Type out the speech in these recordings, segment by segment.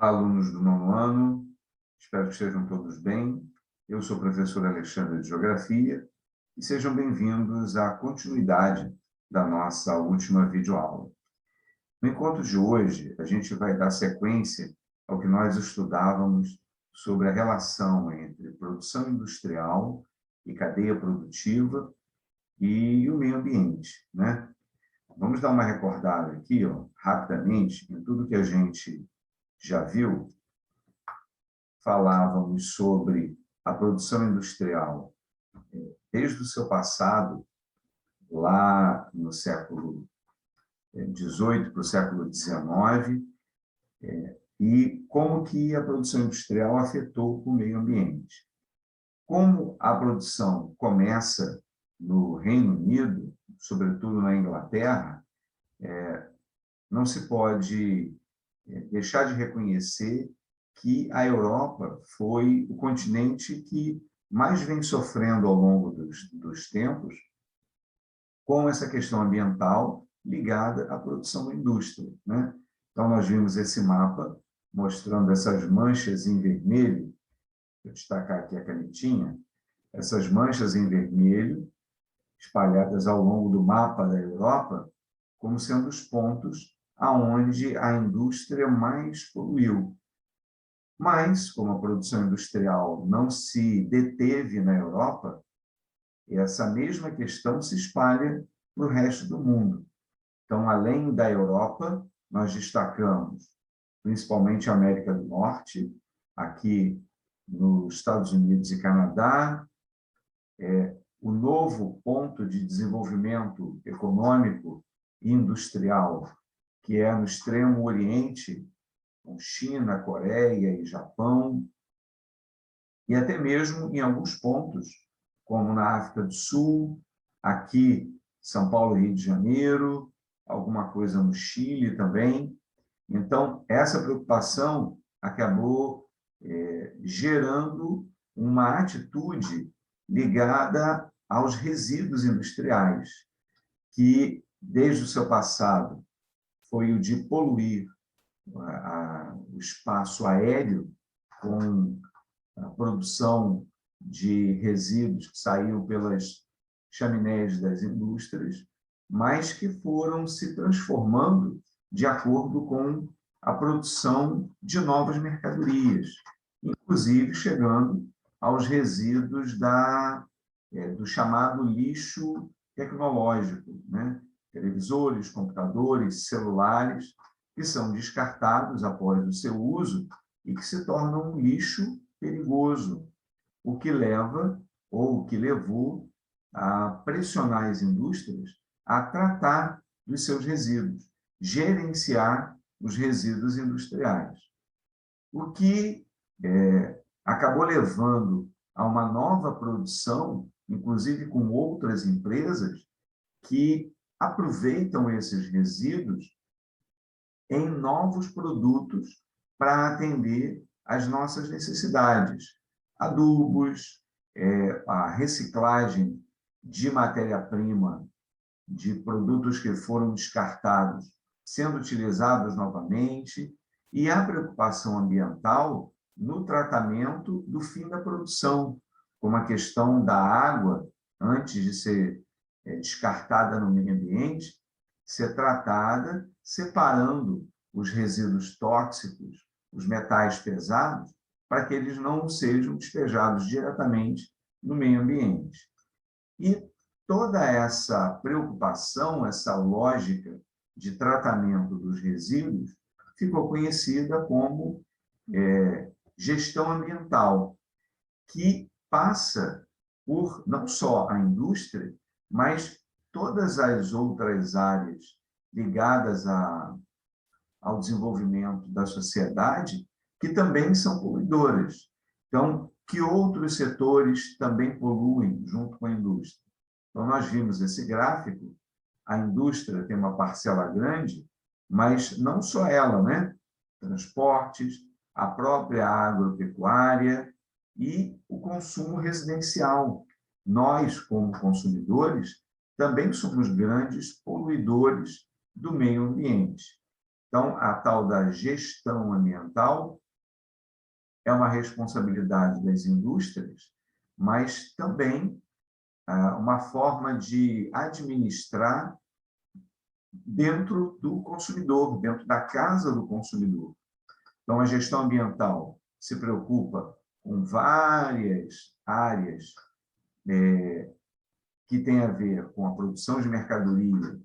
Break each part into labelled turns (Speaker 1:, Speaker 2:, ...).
Speaker 1: Alunos do nono ano, espero que estejam todos bem. Eu sou o professor Alexandre de Geografia e sejam bem-vindos à continuidade da nossa última videoaula. No encontro de hoje, a gente vai dar sequência ao que nós estudávamos sobre a relação entre produção industrial e cadeia produtiva e o meio ambiente, né? Vamos dar uma recordada aqui, rapidamente, em tudo que a gente já viu. Falávamos sobre a produção industrial desde o seu passado, lá no século XVIII para o século XIX, e como que a produção industrial afetou o meio ambiente. Como a produção começa no Reino Unido, sobretudo na Inglaterra, não se pode deixar de reconhecer que a Europa foi o continente que mais vem sofrendo ao longo dos tempos com essa questão ambiental ligada à produção da indústria, né? Então, nós vimos esse mapa mostrando essas manchas em vermelho, vou destacar aqui a canetinha, essas manchas em vermelho espalhadas ao longo do mapa da Europa, como sendo os pontos aonde a indústria mais poluiu. Mas, como a produção industrial não se deteve na Europa, essa mesma questão se espalha para o resto do mundo. Então, além da Europa, nós destacamos principalmente a América do Norte, aqui nos Estados Unidos e Canadá, o novo ponto de desenvolvimento econômico e industrial, que é no Extremo Oriente, com China, Coreia e Japão, e até mesmo em alguns pontos, como na África do Sul, aqui São Paulo e Rio de Janeiro, alguma coisa no Chile também. Então, essa preocupação acabou gerando uma atitude ligada aos resíduos industriais, que, desde o seu passado, foi o de poluir o espaço aéreo com a produção de resíduos que saíam pelas chaminés das indústrias, mas que foram se transformando de acordo com a produção de novas mercadorias, inclusive chegando aos resíduos do chamado lixo tecnológico, né? Televisores, computadores, celulares, que são descartados após o seu uso e que se tornam um lixo perigoso, o que leva, ou o que levou, a pressionar as indústrias a tratar dos seus resíduos, gerenciar os resíduos industriais. O que acabou levando a uma nova produção, inclusive com outras empresas, que aproveitam esses resíduos em novos produtos para atender às nossas necessidades. Adubos, a reciclagem de matéria-prima, de produtos que foram descartados, sendo utilizados novamente, e a preocupação ambiental no tratamento do fim da produção, como a questão da água, antes de ser descartada no meio ambiente, ser tratada separando os resíduos tóxicos, os metais pesados, para que eles não sejam despejados diretamente no meio ambiente. E toda essa preocupação, essa lógica de tratamento dos resíduos, ficou conhecida como gestão ambiental, que passa por não só a indústria, mas todas as outras áreas ligadas ao desenvolvimento da sociedade, que também são poluidoras. Então, que outros setores também poluem junto com a indústria? Então, nós vimos esse gráfico, a indústria tem uma parcela grande, mas não só ela, né? Transportes, a própria agropecuária e o consumo residencial. Nós, como consumidores, também somos grandes poluidores do meio ambiente. Então, a tal da gestão ambiental é uma responsabilidade das indústrias, mas também uma forma de administrar dentro do consumidor, dentro da casa do consumidor. Então, a gestão ambiental se preocupa com várias áreas que têm a ver com a produção de mercadoria,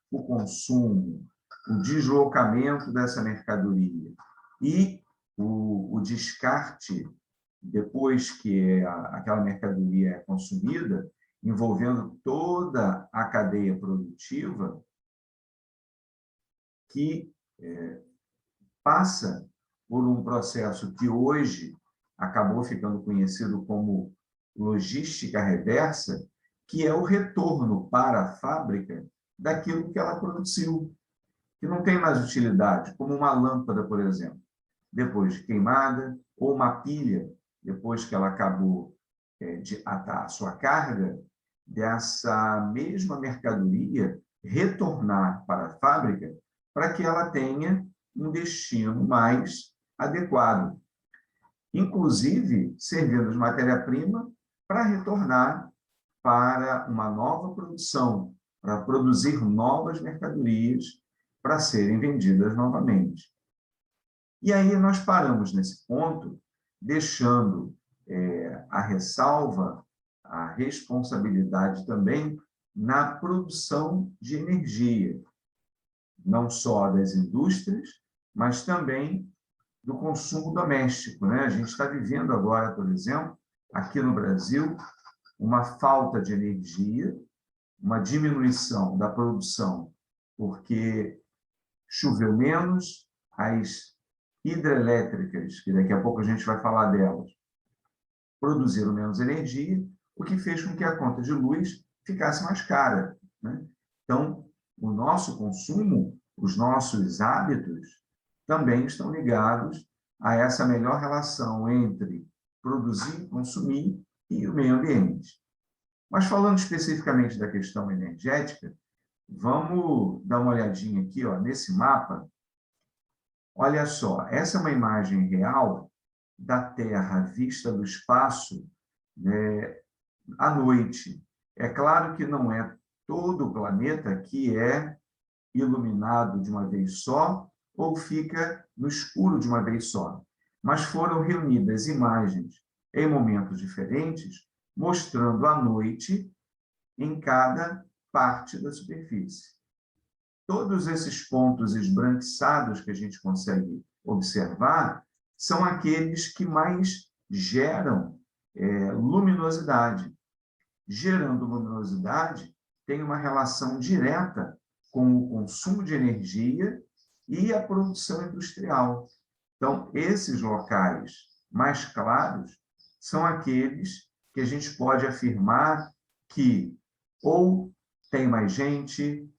Speaker 1: o consumo, o deslocamento dessa mercadoria e o descarte depois que aquela mercadoria é consumida, envolvendo toda a cadeia produtiva que passa por um processo que hoje acabou ficando conhecido como logística reversa, que é o retorno para a fábrica daquilo que ela produziu, que não tem mais utilidade, como uma lâmpada, por exemplo, depois de queimada, ou uma pilha, depois que ela acabou de atar a sua carga, dessa mesma mercadoria retornar para a fábrica para que ela tenha um destino mais adequado, inclusive servindo de matéria-prima para retornar para uma nova produção, para produzir novas mercadorias para serem vendidas novamente. E aí nós paramos nesse ponto, deixando a ressalva, a responsabilidade também na produção de energia, não só das indústrias, mas também do consumo doméstico, né? A gente está vivendo agora, por exemplo, aqui no Brasil, uma falta de energia, uma diminuição da produção, porque choveu menos, as hidrelétricas, que daqui a pouco a gente vai falar delas, produziram menos energia, o que fez com que a conta de luz ficasse mais cara, né? Então, o nosso consumo, os nossos hábitos, também estão ligados a essa melhor relação entre produzir e consumir e o meio ambiente. Mas falando especificamente da questão energética, vamos dar uma olhadinha aqui, ó, nesse mapa. Olha só, essa é uma imagem real da Terra vista do espaço, né, à noite. É claro que não é todo o planeta que é iluminado de uma vez só ou fica no escuro de uma vez só, mas foram reunidas imagens em momentos diferentes, mostrando a noite em cada parte da superfície. Todos esses pontos esbranquiçados que a gente consegue observar são aqueles que mais geram luminosidade. Gerando luminosidade, tem uma relação direta com o consumo de energia e a produção industrial. Então, esses locais mais claros são aqueles que a gente pode afirmar que ou tem mais gente,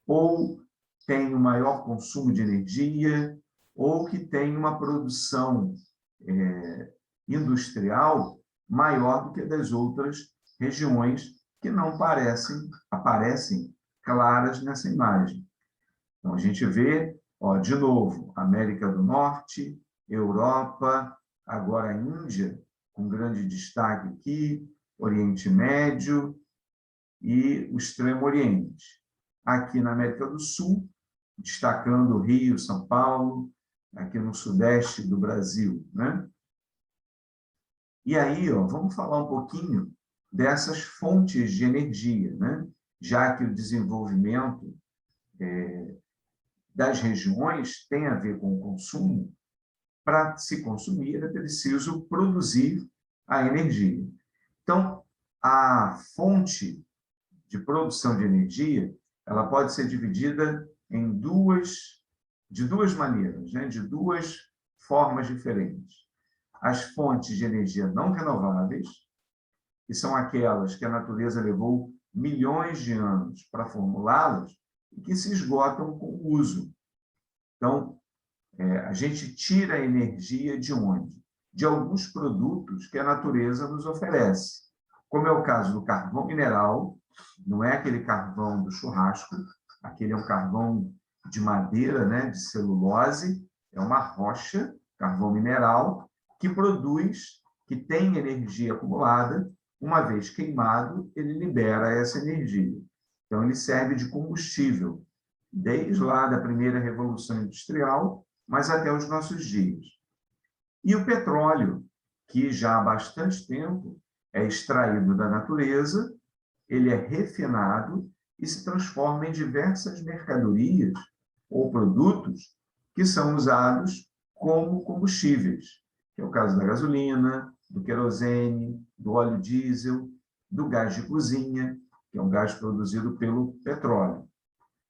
Speaker 1: ou tem um maior consumo de energia, ou que tem uma produção industrial maior do que das outras regiões que não aparecem claras nessa imagem. Então, a gente vê, ó, de novo, América do Norte, Europa, agora a Índia, com grande destaque aqui, Oriente Médio e o Extremo Oriente. Aqui na América do Sul, destacando Rio, São Paulo, aqui no sudeste do Brasil, né? E aí, ó, vamos falar um pouquinho dessas fontes de energia, né? Já que o desenvolvimento das regiões tem a ver com o consumo, para se consumir é preciso produzir a energia. Então, a fonte de produção de energia, ela pode ser dividida de duas maneiras, né? De duas formas diferentes. As fontes de energia não renováveis, que são aquelas que a natureza levou milhões de anos para formulá-las e que se esgotam com o uso. Então, a gente tira a energia de onde? De alguns produtos que a natureza nos oferece, como é o caso do carvão mineral, não é aquele carvão do churrasco, aquele é um carvão de madeira, né, de celulose, é uma rocha, carvão mineral, que tem energia acumulada. Uma vez queimado, ele libera essa energia. Então, ele serve de combustível, desde lá da primeira Revolução Industrial, mas até os nossos dias. E o petróleo, que já há bastante tempo é extraído da natureza, ele é refinado e se transforma em diversas mercadorias ou produtos que são usados como combustíveis, que é o caso da gasolina, do querosene, do óleo diesel, do gás de cozinha, que é um gás produzido pelo petróleo.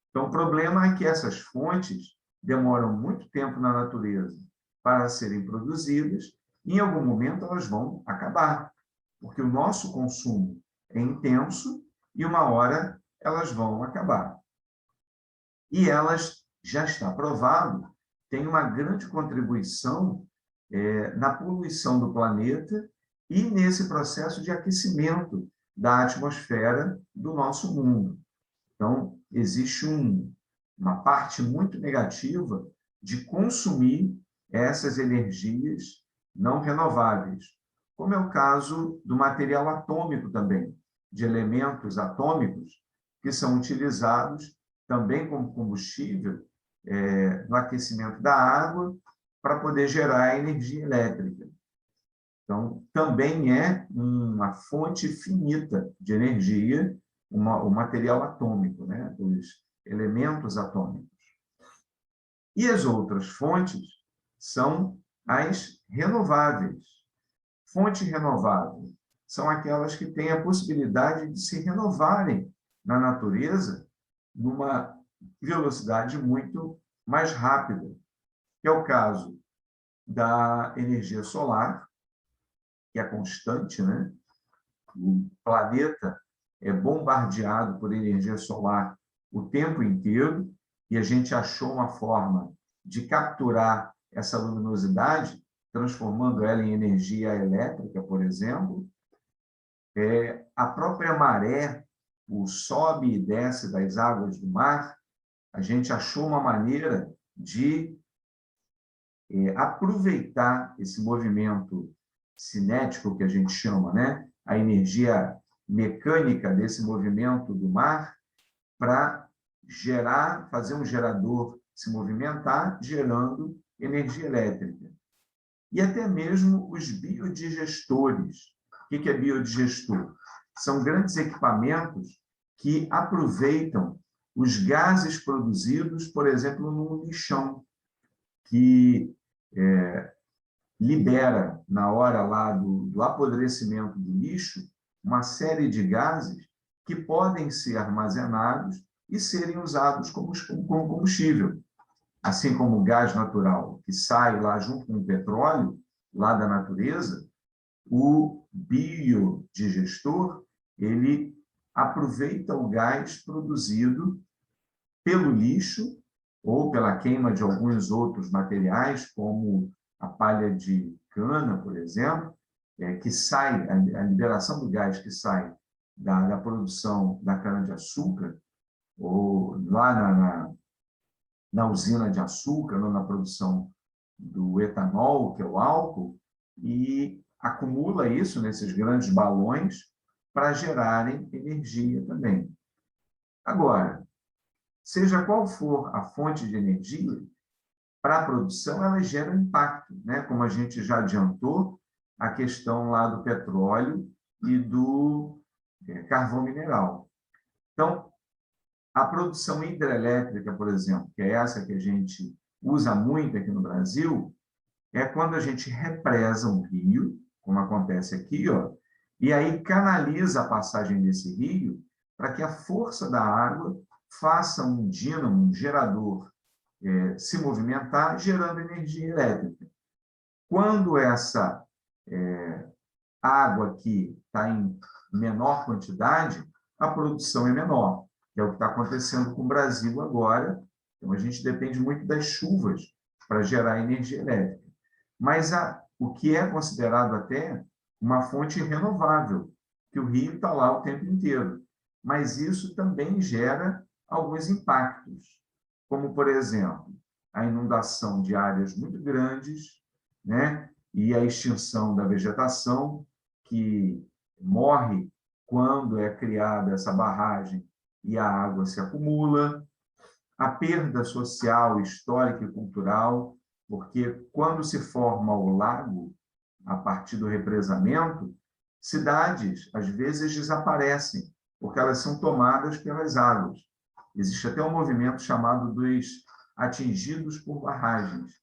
Speaker 1: Então, o problema é que essas fontes demoram muito tempo na natureza para serem produzidas e, em algum momento, elas vão acabar, porque o nosso consumo é intenso e, uma hora, elas vão acabar. E elas, já está provado, têm uma grande contribuição na poluição do planeta e nesse processo de aquecimento da atmosfera do nosso mundo. Então, existe uma parte muito negativa de consumir essas energias não renováveis, como é o caso do material atômico também, de elementos atômicos que são utilizados também como combustível no aquecimento da água para poder gerar energia elétrica. Então, também é uma fonte finita de energia, o material atômico, né? Os elementos atômicos. E as outras fontes são as renováveis. Fonte renovável são aquelas que têm a possibilidade de se renovarem na natureza numa velocidade muito mais rápida, que é o caso da energia solar, que é constante, né? O planeta é bombardeado por energia solar o tempo inteiro, e a gente achou uma forma de capturar essa luminosidade, transformando ela em energia elétrica, por exemplo. A própria maré, o sobe e desce das águas do mar, a gente achou uma maneira de aproveitar esse movimento cinético que a gente chama, né? A energia mecânica desse movimento do mar para fazer um gerador se movimentar, gerando energia elétrica. E até mesmo os biodigestores. O que é biodigestor? São grandes equipamentos que aproveitam os gases produzidos, por exemplo, no lixão, que libera, na hora lá do apodrecimento do lixo, uma série de gases que podem ser armazenados e serem usados como combustível. Assim como o gás natural, que sai lá junto com o petróleo, lá da natureza, o biodigestor, ele aproveita o gás produzido pelo lixo ou pela queima de alguns outros materiais, como a palha de cana, por exemplo, que sai, a liberação do gás que sai da produção da cana-de-açúcar, ou lá na usina de açúcar, ou na produção do etanol, que é o álcool, e acumula isso nesses grandes balões para gerarem energia também. Agora, seja qual for a fonte de energia, para a produção ela gera impacto, né? Como a gente já adiantou, a questão lá do petróleo e do carvão mineral. Então, a produção hidrelétrica, por exemplo, que é essa que a gente usa muito aqui no Brasil, é quando a gente represa um rio, como acontece aqui, ó, e aí canaliza a passagem desse rio para que a força da água faça um dínamo, um gerador, se movimentar, gerando energia elétrica. Quando essa água aqui está em menor quantidade, a produção é menor, que é o que está acontecendo com o Brasil agora. Então, a gente depende muito das chuvas para gerar energia elétrica. Mas o que é considerado até uma fonte renovável, que o rio está lá o tempo inteiro. Mas isso também gera alguns impactos. como, por exemplo, a inundação de áreas muito grandes, né? E a extinção da vegetação, que morre quando é criada essa barragem e a água se acumula, a perda social, histórica e cultural, porque quando se forma o lago, a partir do represamento, cidades, às vezes, desaparecem, porque elas são tomadas pelas águas. Existe até um movimento chamado dos atingidos por barragens,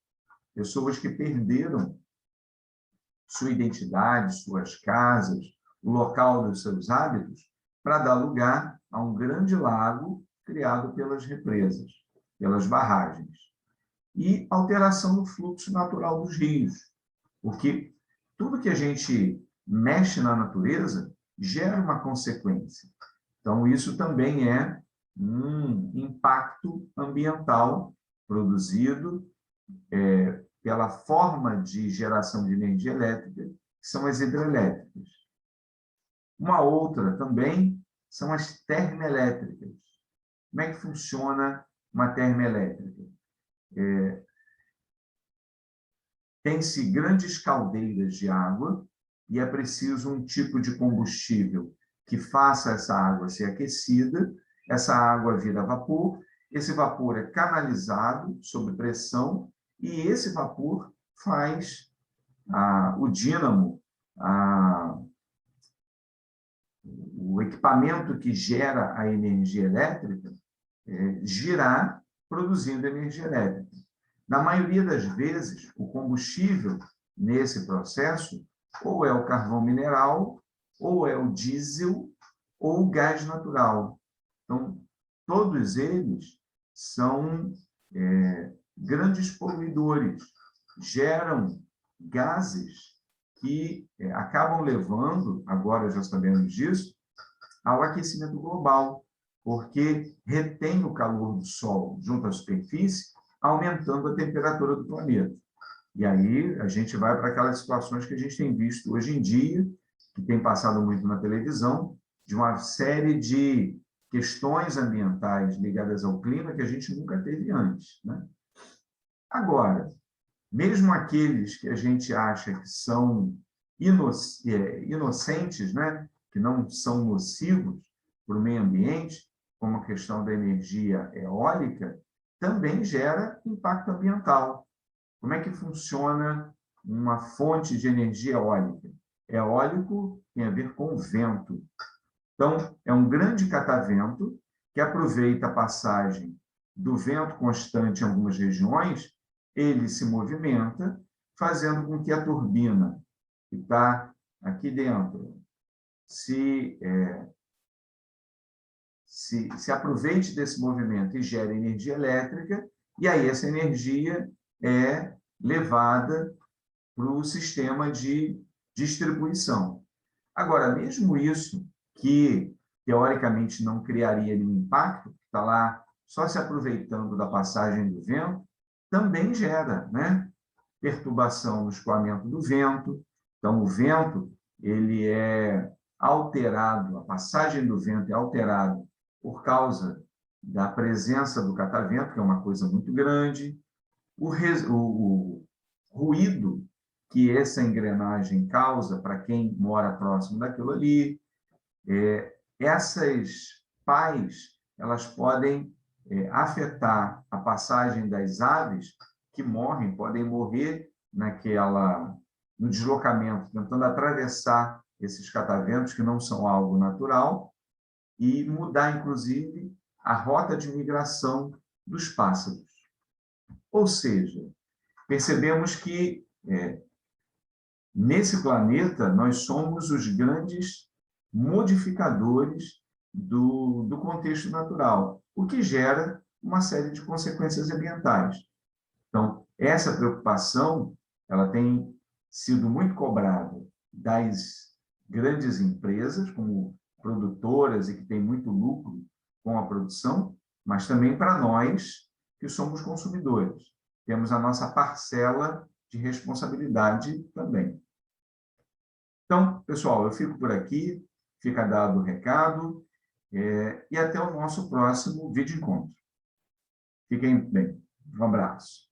Speaker 1: pessoas que perderam sua identidade, suas casas, o local dos seus hábitos, para dar lugar a um grande lago criado pelas represas, pelas barragens. E alteração do fluxo natural dos rios, porque tudo que a gente mexe na natureza gera uma consequência. Então, isso também é um impacto ambiental produzido pela forma de geração de energia elétrica, que são as hidrelétricas. Uma outra também são as termoelétricas. Como é que funciona uma termoelétrica? Tem-se grandes caldeiras de água e é preciso um tipo de combustível que faça essa água ser aquecida, essa água vira vapor, esse vapor é canalizado sob pressão e esse vapor faz o dínamo, o equipamento que gera a energia elétrica, girar produzindo energia elétrica. Na maioria das vezes, o combustível nesse processo ou é o carvão mineral, ou é o diesel, ou o gás natural. Então, todos eles são grandes poluidores, geram gases que acabam levando, agora já sabemos disso, ao aquecimento global, porque retém o calor do Sol junto à superfície, aumentando a temperatura do planeta. E aí a gente vai para aquelas situações que a gente tem visto hoje em dia, que tem passado muito na televisão, de uma série de questões ambientais ligadas ao clima que a gente nunca teve antes, né? Agora, mesmo aqueles que a gente acha que são inocentes, né? Que não são nocivos para o meio ambiente, como a questão da energia eólica, também gera impacto ambiental. Como é que funciona uma fonte de energia eólica? Eólico tem a ver com vento. Então, é um grande catavento que aproveita a passagem do vento constante em algumas regiões, ele se movimenta, fazendo com que a turbina que está aqui dentro se aproveite desse movimento e gere energia elétrica, e aí essa energia é levada para o sistema de distribuição. Agora, mesmo isso, que teoricamente não criaria nenhum impacto, está lá só se aproveitando da passagem do vento, também gera, né, perturbação no escoamento do vento. Então, o vento ele é alterado, a passagem do vento é alterada por causa da presença do catavento, que é uma coisa muito grande, o ruído que essa engrenagem causa para quem mora próximo daquilo ali. Essas pás, elas podem afetar a passagem das aves que morrem, podem morrer no deslocamento, tentando atravessar esses cataventos que não são algo natural e mudar, inclusive, a rota de migração dos pássaros. Ou seja, percebemos que nesse planeta nós somos os grandes modificadores do contexto natural, o que gera uma série de consequências ambientais. Então, essa preocupação ela tem sido muito cobrada das grandes empresas, como produtoras e que têm muito lucro com a produção, mas também para nós, que somos consumidores. Temos a nossa parcela de responsabilidade também. Então, pessoal, eu fico por aqui, fica dado o recado, e até o nosso próximo vídeo encontro. Fiquem bem. Um abraço.